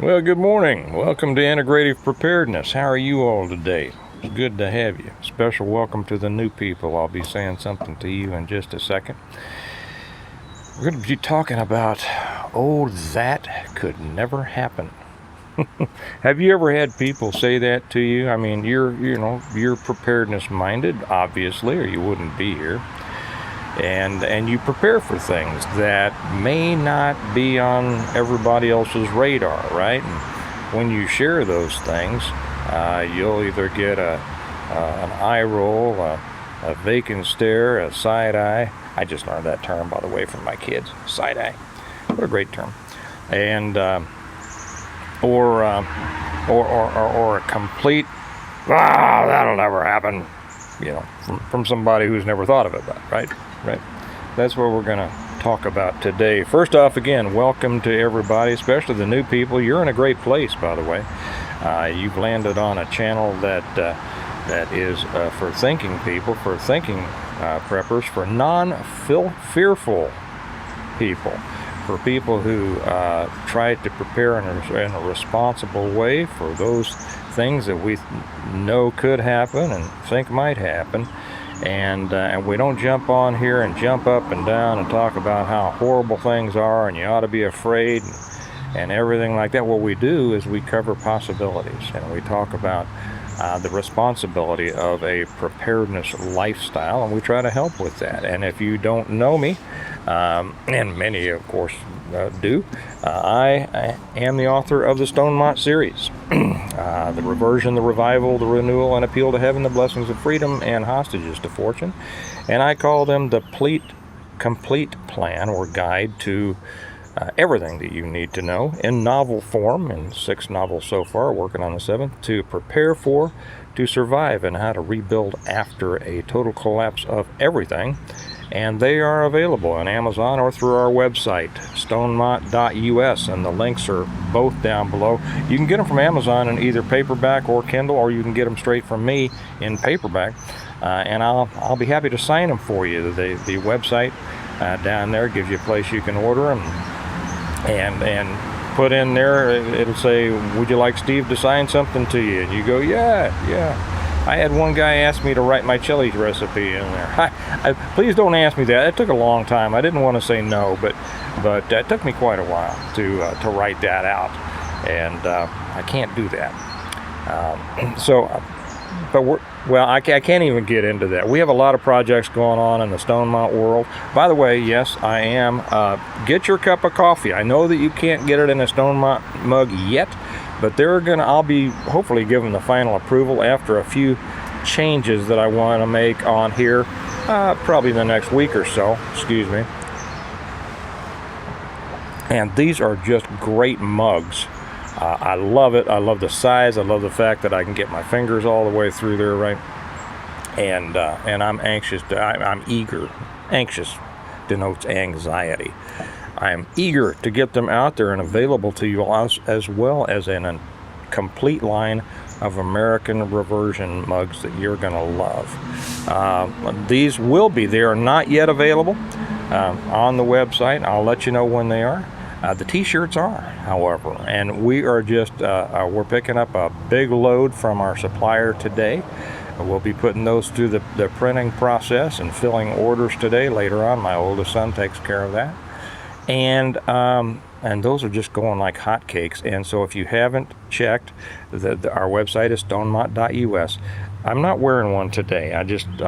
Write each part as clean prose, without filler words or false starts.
Well, good morning. Welcome to Integrative Preparedness. How are you all today? It's good to have you. Special welcome to the new people. I'll be saying something to you in just a second. We're going to be talking about, that could never happen. Have you ever had people say that to you? I mean, you're preparedness minded, obviously, or you wouldn't be here. And you prepare for things that may not be on everybody else's radar, right? And when you share those things, you'll either get an eye roll, a vacant stare, a side eye. I just learned that term, by the way, from my kids. Side eye. What a great term. And or a complete, that'll never happen, from somebody who's never thought of it, right? That's what we're going to talk about today. First off, again, welcome to everybody, especially the new people. You're in a great place, by the way. You've landed on a channel that is for thinking people, for thinking preppers, for non-fearful people, for people who try to prepare in a responsible way for those things that we know could happen and think might happen. And we don't jump on here and jump up and down and talk about how horrible things are and you ought to be afraid and everything like that. What we do is we cover possibilities, and we talk about the responsibility of a preparedness lifestyle, and we try to help with that. And if you don't know me, and many of course do, I am the author of the Stonemont series, the reversion, the revival, the renewal, and appeal to heaven, the blessings of freedom, and hostages to fortune. And I call them the complete plan or guide to everything that you need to know in novel form, in 6 novels so far, working on the 7th, to prepare for, to survive, and how to rebuild after a total collapse of everything. And they are available on Amazon or through our website, stonemont.us, and the links are both down below. You can get them from Amazon in either paperback or Kindle, or you can get them straight from me in paperback, and I'll be happy to sign them for you. The website down there gives you a place you can order them, and put in there, it'll say, would you like Steve to sign something to you? And you go, yeah. I had one guy ask me to write my chili recipe in there. Please don't ask me that. It took a long time. I didn't want to say no, but it took me quite a while to write that out, and I can't do that. I can't even get into that. We have a lot of projects going on in the Stonemont world. By the way, yes, I am. Get your cup of coffee. I know that you can't get it in a Stonemont mug yet, but I'll be hopefully given the final approval after a few changes that I want to make on here, probably the next week or so. Excuse me. And these are just great mugs. I love it. I love the size. I love the fact that I can get my fingers all the way through there, right? And I'm eager. Anxious denotes anxiety. I am eager to get them out there and available to you as well as in a complete line of American reversion mugs that you're going to love. These will be. They are not yet available on the website. I'll let you know when they are. The t-shirts are, however, and we are we're picking up a big load from our supplier today. We'll be putting those through the printing process and filling orders today. Later on, my oldest son takes care of that. And those are just going like hotcakes. And so if you haven't checked, our website is stonemont.us. I'm not wearing one today. I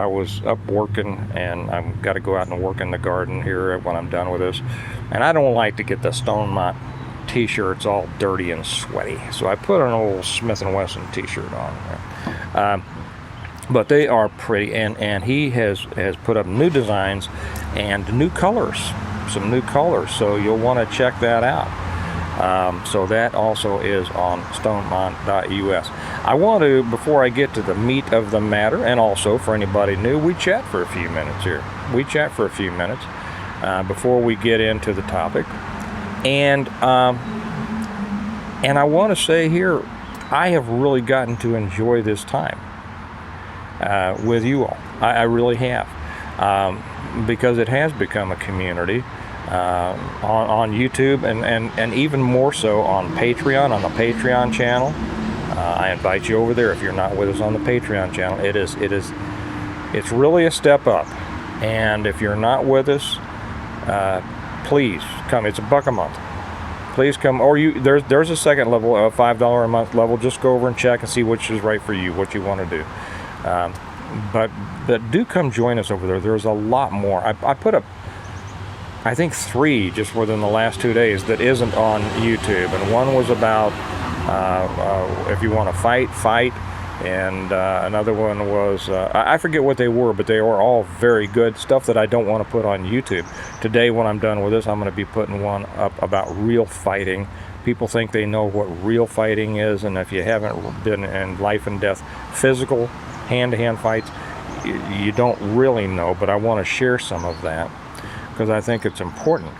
was up working, and I've got to go out and work in the garden here when I'm done with this. And I don't like to get the Stonemont t-shirts all dirty and sweaty. So I put an old Smith & Wesson t-shirt on there. But they are pretty, and he has put up new designs and new colors. Some new colors, so you'll want to check that out. So that also is on stonemont.us. I want to, before I get to the meat of the matter, and also for anybody new, we chat for a few minutes here. Before we get into the topic. And I want to say here, I have really gotten to enjoy this time with you all. I really have. Because it has become a community on YouTube, and even more so on Patreon, on the Patreon channel. I invite you over there if you're not with us on the Patreon channel. It's really a step up, and if you're not with us, please come. It's $1 a month. Please come, or there's a second level, a $5 a month level. Just go over and check and see which is right for you, what you want to do. But do come join us over there. There's a lot more. I put up, I think, 3 just within the last 2 days that isn't on YouTube, and one was about if you want to fight, and another one was I forget what they were, but they were all very good stuff that I don't want to put on YouTube. Today, when I'm done with this, I'm going to be putting one up about real fighting. People think they know what real fighting is, and if you haven't been in life and death physical hand-to-hand fights, you don't really know. But I want to share some of that because I think it's important.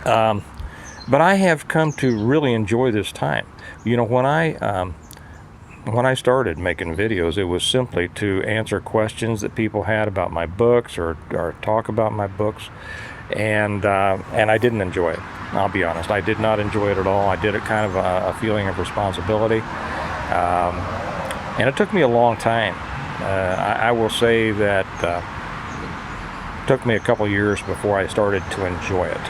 But I have come to really enjoy this time. When I started making videos, it was simply to answer questions that people had about my books or talk about my books, and I didn't enjoy it. I'll be honest, I did not enjoy it at all. I did it kind of a feeling of responsibility, and it took me a long time. I will say that it took me a couple years before I started to enjoy it.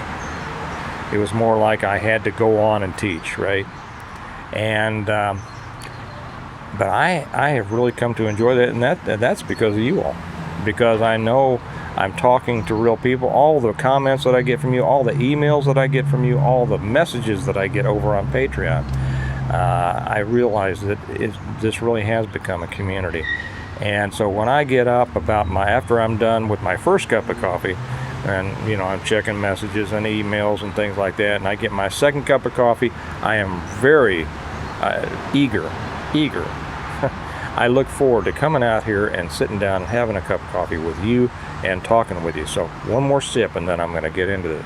It was more like I had to go on and teach, right? And but I have really come to enjoy that, and that's because of you all. Because I know I'm talking to real people. All the comments that I get from you, all the emails that I get from you, all the messages that I get over on Patreon, I realize that this really has become a community. And so when I get up after I'm done with my first cup of coffee, and I'm checking messages and emails and things like that, and I get my second cup of coffee, I am very eager. I look forward to coming out here and sitting down and having a cup of coffee with you and talking with you. So one more sip, and then I'm going to get into this.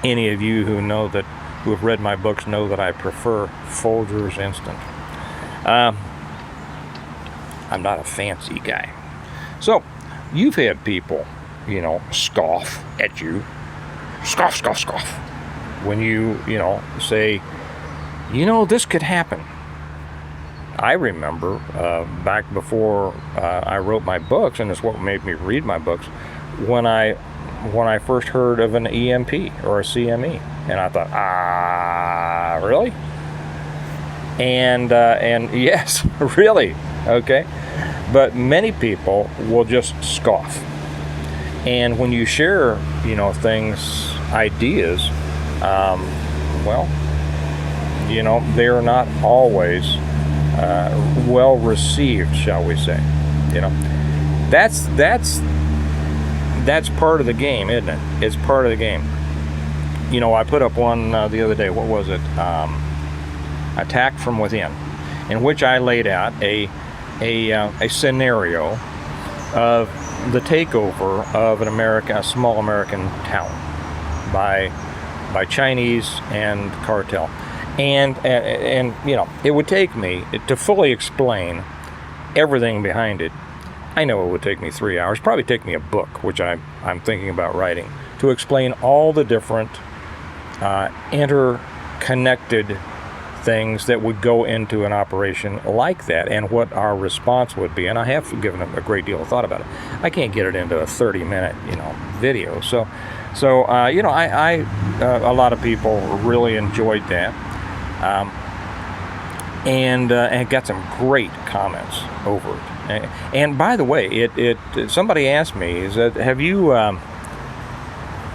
Any of you who have read my books know that I prefer Folgers Instant. I'm not a fancy guy. So, you've had people, scoff at you. Scoff. When you say, this could happen. I remember back before I wrote my books, and it's what made me read my books, when I first heard of an EMP or a CME. And I thought, really? And yes, really, okay? But many people will just scoff. And when you share, things, ideas, they're not always well received, shall we say. That's part of the game, isn't it? It's part of the game. I put up one the other day. What was it? Attack from Within, in which I laid out a scenario of the takeover of a small American town by Chinese and cartel, and it would take me to fully explain everything behind it. I know it would take me 3 hours. Probably take me a book, which I'm thinking about writing, to explain all the different interconnected things that would go into an operation like that, and what our response would be. And I have given a great deal of thought about it. I can't get it into a 30-minute video. So a lot of people really enjoyed that, and got some great comments over it. And by the way, somebody asked me, he said, have you?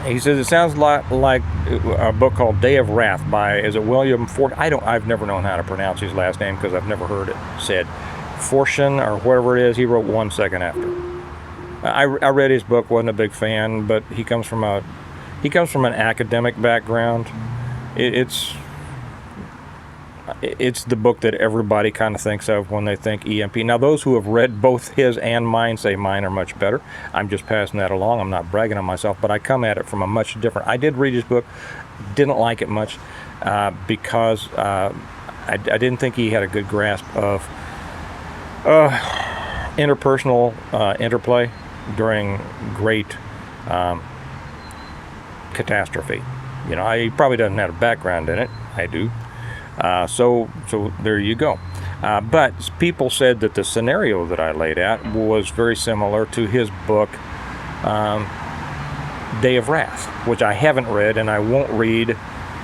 He says it sounds like a book called Day of Wrath by, is it William Ford? I've never known how to pronounce his last name because I've never heard it said. Fortune or whatever it is. He wrote 1 second after. I read his book, wasn't a big fan, but he comes from an academic background. It's the book that everybody kind of thinks of when they think EMP. Now, those who have read both his and mine say mine are much better. I'm just passing that along. I'm not bragging on myself, but I come at it from a much different. I did read his book, didn't like it much because I didn't think he had a good grasp of interpersonal interplay during great catastrophe. You know, he probably doesn't have a background in it. I do. So there you go. But people said that the scenario that I laid out was very similar to his book, Day of Wrath, which I haven't read and I won't read.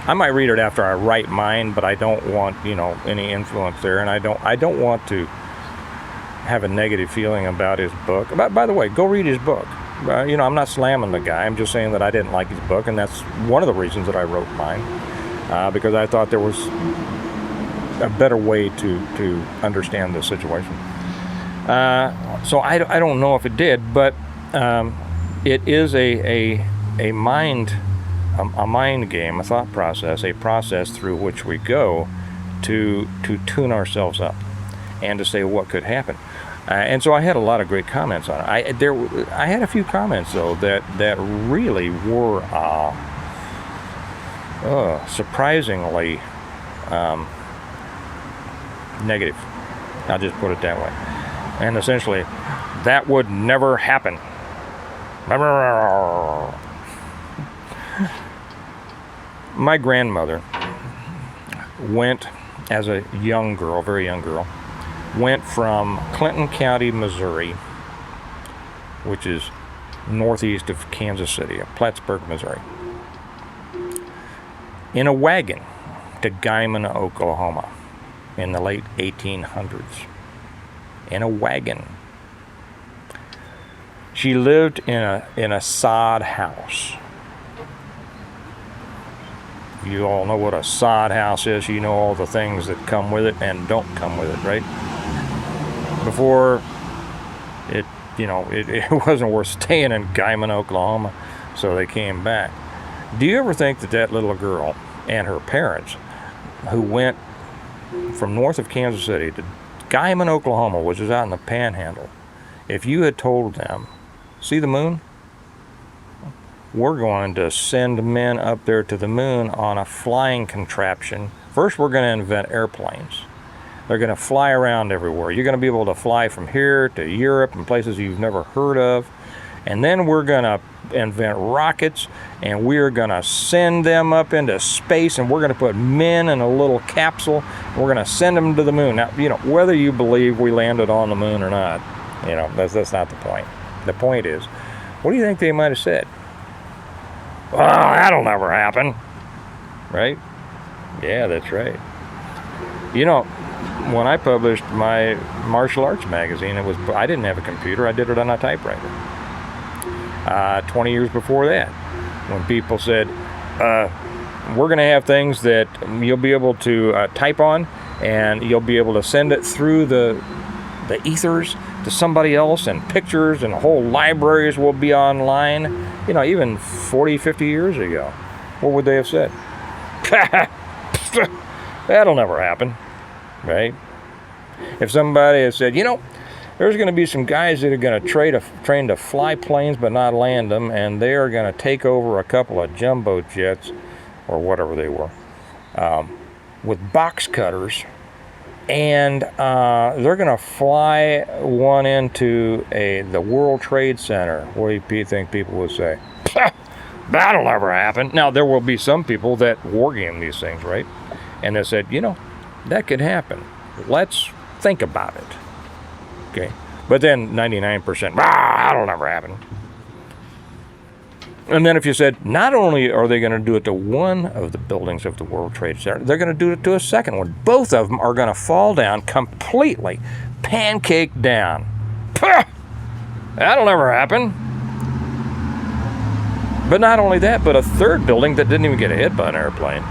I might read it after I write mine, but I don't want, you know, any influence there, and I don't want to have a negative feeling about his book. By the way, go read his book. You know, I'm not slamming the guy. I'm just saying that I didn't like his book, and that's one of the reasons that I wrote mine, because I thought there was a better way to understand the situation. So I don't know if it did, but it is a mind game, a thought process, a process through which we go to tune ourselves up and to say what could happen. And so I had a lot of great comments on it. I had a few comments though that really were surprisingly negative. I'll just put it that way. And essentially, that would never happen. My grandmother went, as a young girl, very young girl, went from Clinton County, Missouri, which is northeast of Kansas City, Plattsburgh, Missouri, in a wagon to Guyman, Oklahoma, in the late 1800s. In a wagon. She lived in a sod house. You all know what a sod house is. You know all the things that come with it and don't come with it, right? Before it, you know, it wasn't worth staying in Guyman, Oklahoma, so they came back. Do you ever think that little girl and her parents, who went from north of Kansas City to Guyman, Oklahoma, which is out in the Panhandle, if you had told them, see the moon? We're going to send men up there to the moon on a flying contraption. First, we're going to invent airplanes. They're going to fly around everywhere. You're going to be able to fly from here to Europe and places you've never heard of. And then we're going to invent rockets, and we're going to send them up into space, and we're going to put men in a little capsule, and we're going to send them to the moon. Now, you know, whether you believe we landed on the moon or not, you know, that's not the point. The point is, what do you think they might have said? Oh, that'll never happen. Right? Yeah, that's right. You know, when I published my martial arts magazine, I didn't have a computer. I did it on a typewriter. 20 years before that, when people said, we're going to have things that you'll be able to type on, and you'll be able to send it through the ethers to somebody else, and pictures and whole libraries will be online. You know, even 40, 50 years ago, what would they have said? That'll never happen, right? If somebody had said, you know, there's going to be some guys that are going to train to fly planes but not land them, and they are going to take over a couple of jumbo jets, or whatever they were, with box cutters, and they're going to fly one into the World Trade Center. What do you think people would say? That'll never happen. Now, there will be some people that wargame these things, right? And they said, you know, that could happen. Let's think about it. Okay, but then 99%, that'll never happen. And then if you said, not only are they going to do it to one of the buildings of the World Trade Center, they're going to do it to a second one. Both of them are going to fall down completely, pancake down. That'll never happen. But not only that, but a third building that didn't even get hit by an airplane,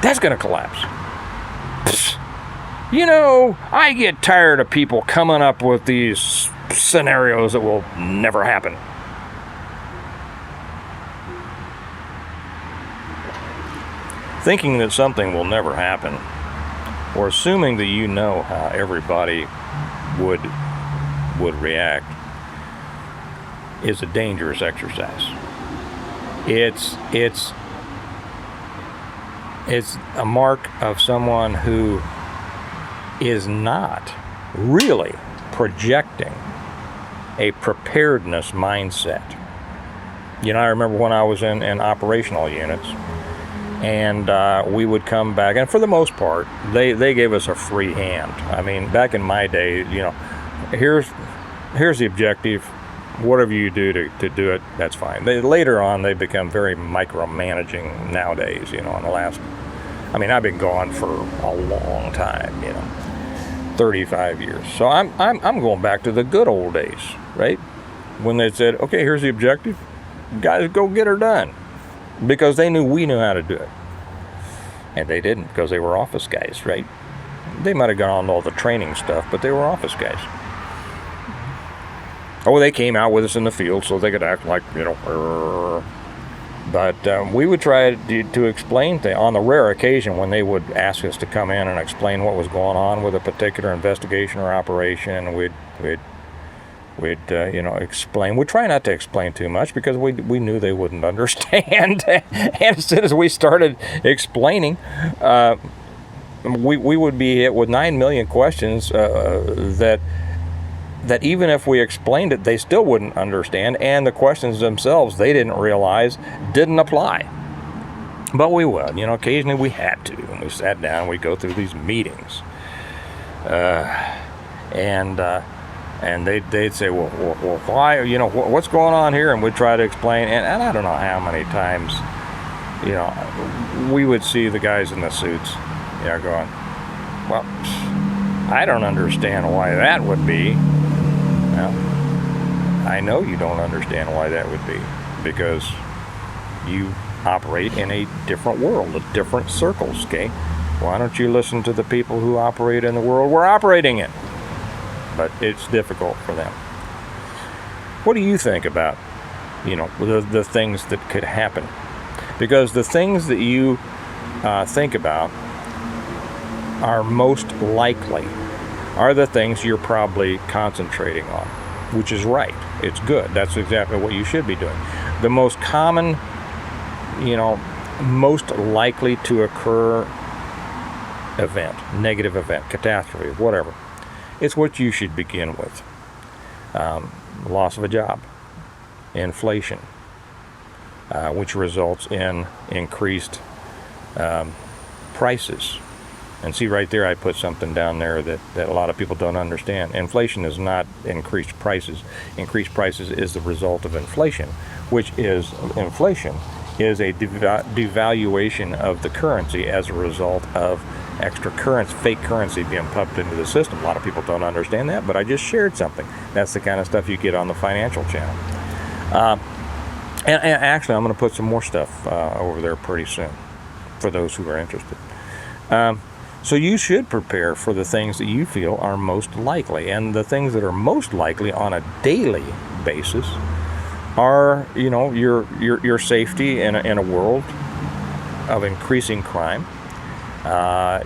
that's going to collapse. You know, I get tired of people coming up with these scenarios that will never happen. Thinking that something will never happen, or assuming that you know how everybody would react, is a dangerous exercise. It's a mark of someone who is not really projecting a preparedness mindset. You know, I remember when I was in operational units, and we would come back, and for the most part, they gave us a free hand. I mean, back in my day, you know, here's the objective. Whatever you do to do it, that's fine. Later on, they become very micromanaging nowadays. You know, in the last, I mean, I've been gone for a long time. You know, 35 years. So I'm going back to the good old days, right? When they said, okay, here's the objective, guys, go get her done, because they knew we knew how to do it, and they didn't, because they were office guys, right? They might have gone on all the training stuff, but they were office guys. Oh, they came out with us in the field so they could act like, you know, but we would try to explain things on the rare occasion when they would ask us to come in and explain what was going on with a particular investigation or operation. We'd you know, explain. We'd try not to explain too much, because we knew they wouldn't understand. And as soon as we started explaining, we would be hit with 9 million questions that even if we explained it, they still wouldn't understand, and the questions themselves, they didn't realize didn't apply. But we would, you know, occasionally we had to, and we sat down, we'd go through these meetings, and they'd say, well, why, you know, what's going on here? And we'd try to explain, and I don't know how many times, you know, we would see the guys in the suits, you know, going, well, I don't understand why that would be. Well, I know you don't understand why that would be, because you operate in a different world, a different circles, okay? Why don't you listen to the people who operate in the world we're operating in? But it's difficult for them. What do you think about, you know, the things that could happen? Because the things that you think about are most likely are the things you're probably concentrating on, which is right. It's good. That's exactly what you should be doing. The most common, you know, most likely to occur event, negative event, catastrophe, whatever, it's what you should begin with. Loss of a job, inflation, which results in increased prices. And see right there, I put something down there that a lot of people don't understand. Inflation is not increased prices. Increased prices is the result of inflation, which is, inflation is a devaluation of the currency as a result of extra currency, fake currency being pumped into the system. A lot of people don't understand that, but I just shared something. That's the kind of stuff you get on the financial channel. And actually, I'm going to put some more stuff over there pretty soon for those who are interested. So you should prepare for the things that you feel are most likely, and the things that are most likely on a daily basis are, you know, your safety in a world of increasing crime,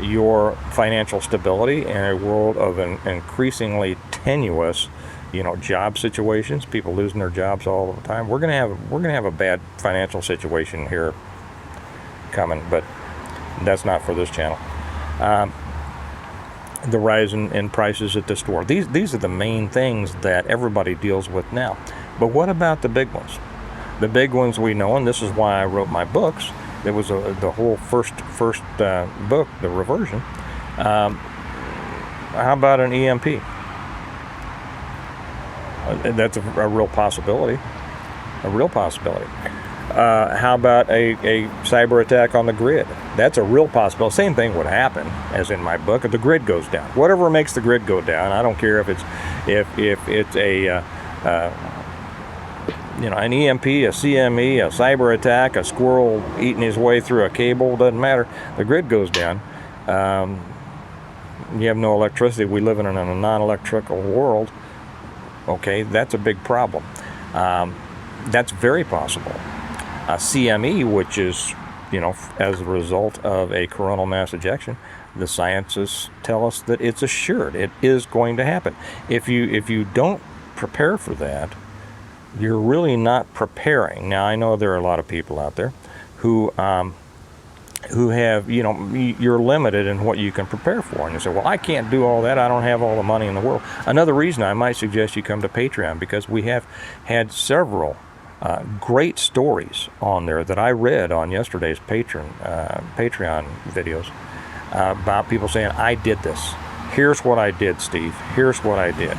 your financial stability in a world of an increasingly tenuous, you know, job situations, people losing their jobs all the time. We're gonna have a bad financial situation here coming, but that's not for this channel. The rise in prices at the store. These are the main things that everybody deals with now. But what about the big ones? The big ones we know, and this is why I wrote my books. There was the whole first book, The Reversion. How about an EMP? That's a real possibility. A real possibility. How about a cyber attack on the grid? That's a real possibility. Same thing would happen as in my book if the grid goes down. Whatever makes the grid go down, I don't care if it's a you know, an EMP, a CME, a cyber attack, a squirrel eating his way through a cable, doesn't matter. The grid goes down. You have no electricity. We live in a non-electrical world. Okay, that's a big problem. That's very possible. CME, which is, you know, as a result of a coronal mass ejection, the scientists tell us that it's assured. It is going to happen. If you don't prepare for that, you're really not preparing. Now, I know there are a lot of people out there who who have, you're limited in what you can prepare for. And you say, well, I can't do all that. I don't have all the money in the world. Another reason I might suggest you come to Patreon, because we have had several great stories on there that I read on yesterday's Patreon videos about people saying, I did this. Here's what I did, Steve. Here's what I did.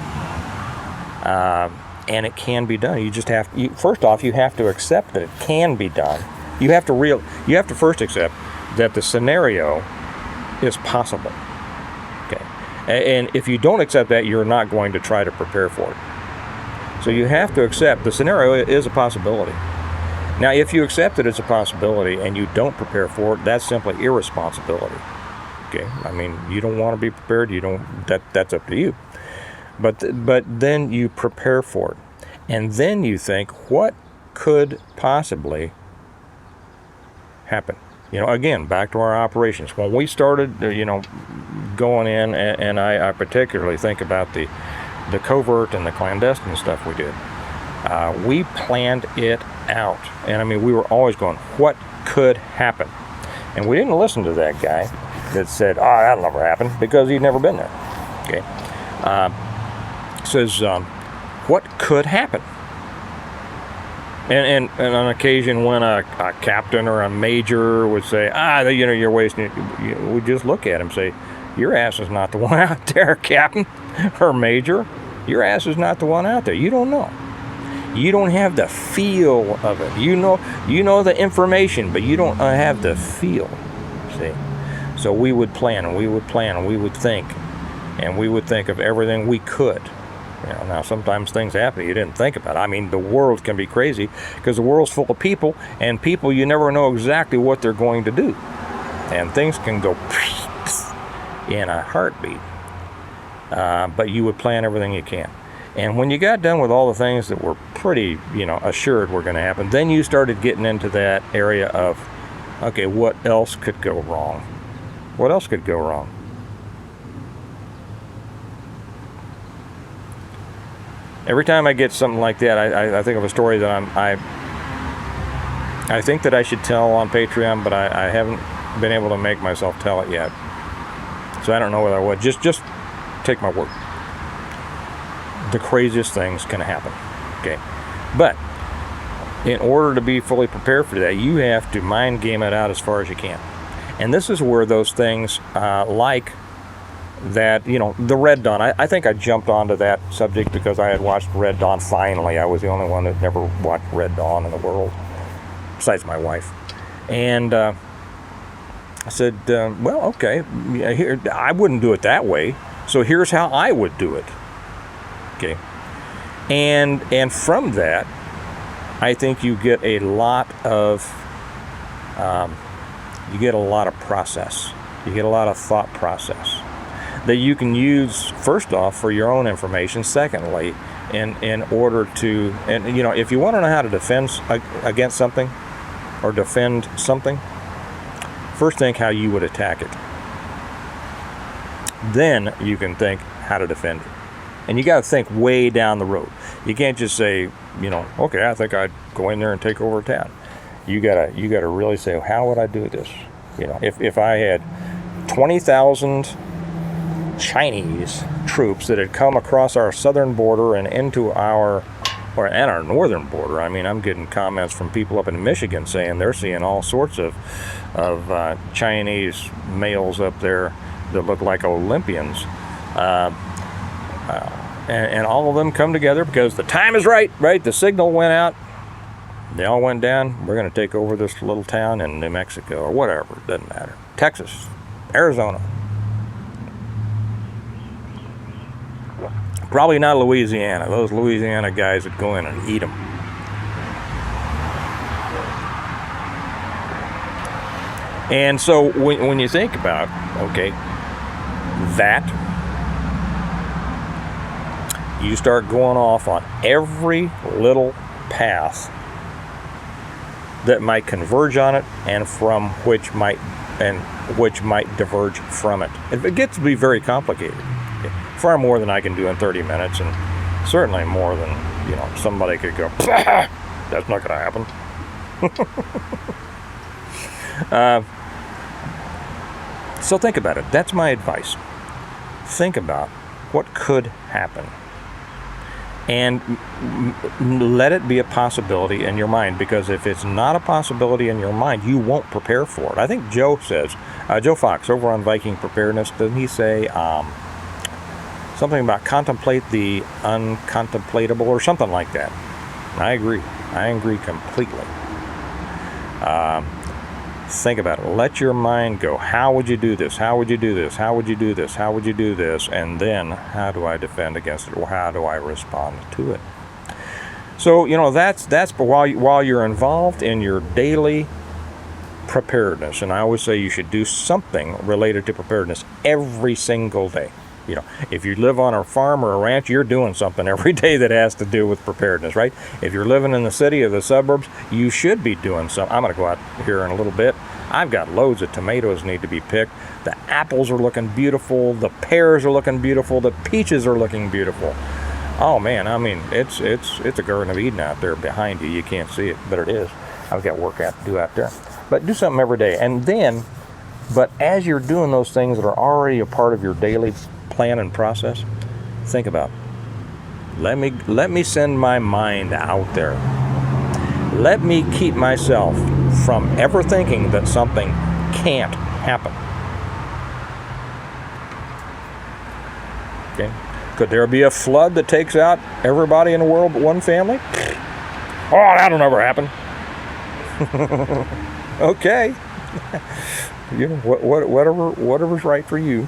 And it can be done. You just have, first off, you have to accept that it can be done. You have to first accept that the scenario is possible. Okay. And if you don't accept that, you're not going to try to prepare for it. So you have to accept the scenario is a possibility. Now, if you accept that it's a possibility and you don't prepare for it, that's simply irresponsibility. Okay. I mean, you don't want to be prepared. That's up to you. But then you prepare for it. And then you think, what could possibly happen? Again, back to our operations. When we started, going in, and I particularly think about the covert and the clandestine stuff we did. We planned it out. And I mean, we were always going, what could happen? And we didn't listen to that guy that said, oh, that'll never happen, because he'd never been there. Okay. Says, what could happen? And on occasion, when a captain or a major would say, you're wasting it, we just look at him and say, your ass is not the one out there, Captain or Major. Your ass is not the one out there. You don't know. You don't have the feel of it. You know the information, but you don't have the feel. See? So we would plan, and we would plan, and we would think, and we would think of everything we could. Now sometimes things happen you didn't think about. I mean, the world can be crazy because the world's full of people, and people, you never know exactly what they're going to do. And things can go in a heartbeat. But you would plan everything you can. And when you got done with all the things that were pretty, assured were going to happen, then you started getting into that area of, okay, what else could go wrong? What else could go wrong? Every time I get something like that, I think of a story that I think that I should tell on Patreon, but I haven't been able to make myself tell it yet. So I don't know whether I would. Just take my word. The craziest things can happen. Okay, but in order to be fully prepared for that, you have to mind game it out as far as you can. And this is where those things like that, the Red Dawn. I think I jumped onto that subject because I had watched Red Dawn finally. I was the only one that never watched Red Dawn in the world, besides my wife. And I said, well, okay, here, I wouldn't do it that way, so here's how I would do it. Okay. And from that, I think you get a lot of process. You get a lot of thought process that you can use, first off, for your own information. Secondly, in order to, and if you want to know how to defend against something or defend something, first think how you would attack it. Then you can think how to defend it. And you got to think way down the road. You can't just say, okay, I think I'd go in there and take over a town. You gotta really say, how would I do this? If I had 20,000 Chinese troops that had come across our southern border and into our northern border. I mean, I'm getting comments from people up in Michigan saying they're seeing all sorts of Chinese males up there that look like Olympians. And all of them come together because the time is right? The signal went out. They all went down. We're going to take over this little town in New Mexico or whatever. It doesn't matter. Texas, Arizona. Probably not Louisiana. Those Louisiana guys would go in and eat them. And so when you think about, okay, that, you start going off on every little path that might converge on it and from which might diverge from it. It gets to be very complicated. Okay? Far more than I can do in 30 minutes, and certainly more than somebody could go, that's not going to happen. So think about it. That's my advice. Think about what could happen. And let it be a possibility in your mind, because if it's not a possibility in your mind, you won't prepare for it. I think Joe Fox over on Viking Preparedness, doesn't he say something about contemplate the uncontemplatable or something like that? I agree. I agree completely. Think about it. Let your mind go. How would you do this? How would you do this? How would you do this? How would you do this? And then, how do I defend against it, or how do I respond to it? So, that's while you're involved in your daily preparedness, and I always say you should do something related to preparedness every single day. If you live on a farm or a ranch, you're doing something every day that has to do with preparedness, right? If you're living in the city or the suburbs, you should be doing something. I'm going to go out here in a little bit. I've got loads of tomatoes need to be picked. The apples are looking beautiful. The pears are looking beautiful. The peaches are looking beautiful. Oh man, I mean, it's a Garden of Eden out there behind you. You can't see it, but it is. I've got work to do out there. But do something every day. But as you're doing those things that are already a part of your daily plan and process, think about, let me send my mind out there. Let me keep myself from ever thinking that something can't happen. Okay? Could there be a flood that takes out everybody in the world but one family? Oh, that'll never happen. Okay. Whatever's right for you.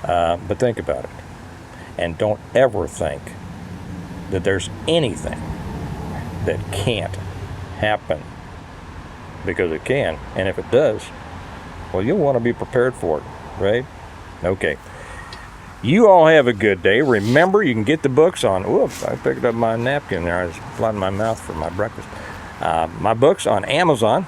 But think about it. And don't ever think that there's anything that can't happen. Because it can. And if it does, well, you'll want to be prepared for it, right? Okay. You all have a good day. Remember, you can get the books on... Whoops, I picked up my napkin there. I was flooding my mouth for my breakfast. My books on Amazon,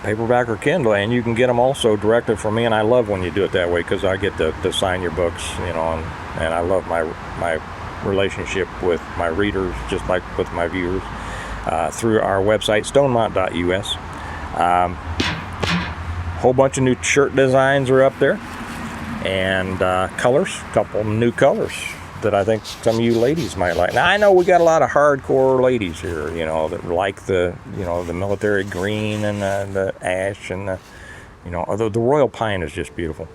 paperback or Kindle, and you can get them also directly from me. And I love when you do it that way, because I get to sign your books, and I love my relationship with my readers, just like with my viewers, through our website, stonemont.us. Whole bunch of new shirt designs are up there, and colors, a couple new colors that I think some of you ladies might like. Now, I know we got a lot of hardcore ladies here, that like the military green and the ash and the royal pine is just beautiful.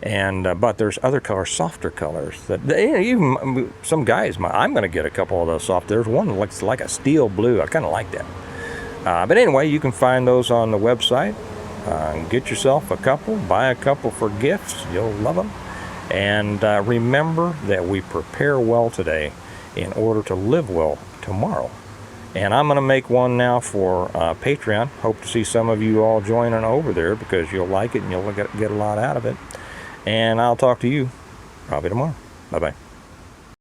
And but there's other colors, softer colors that even some guys I'm going to get a couple of those soft. There's one that looks like a steel blue. I kind of like that. But anyway, you can find those on the website. Get yourself a couple, buy a couple for gifts. You'll love them. And remember that we prepare well today in order to live well tomorrow. And I'm going to make one now for Patreon. Hope to see some of you all joining over there, because you'll like it and you'll get a lot out of it. And I'll talk to you probably tomorrow. Bye-bye.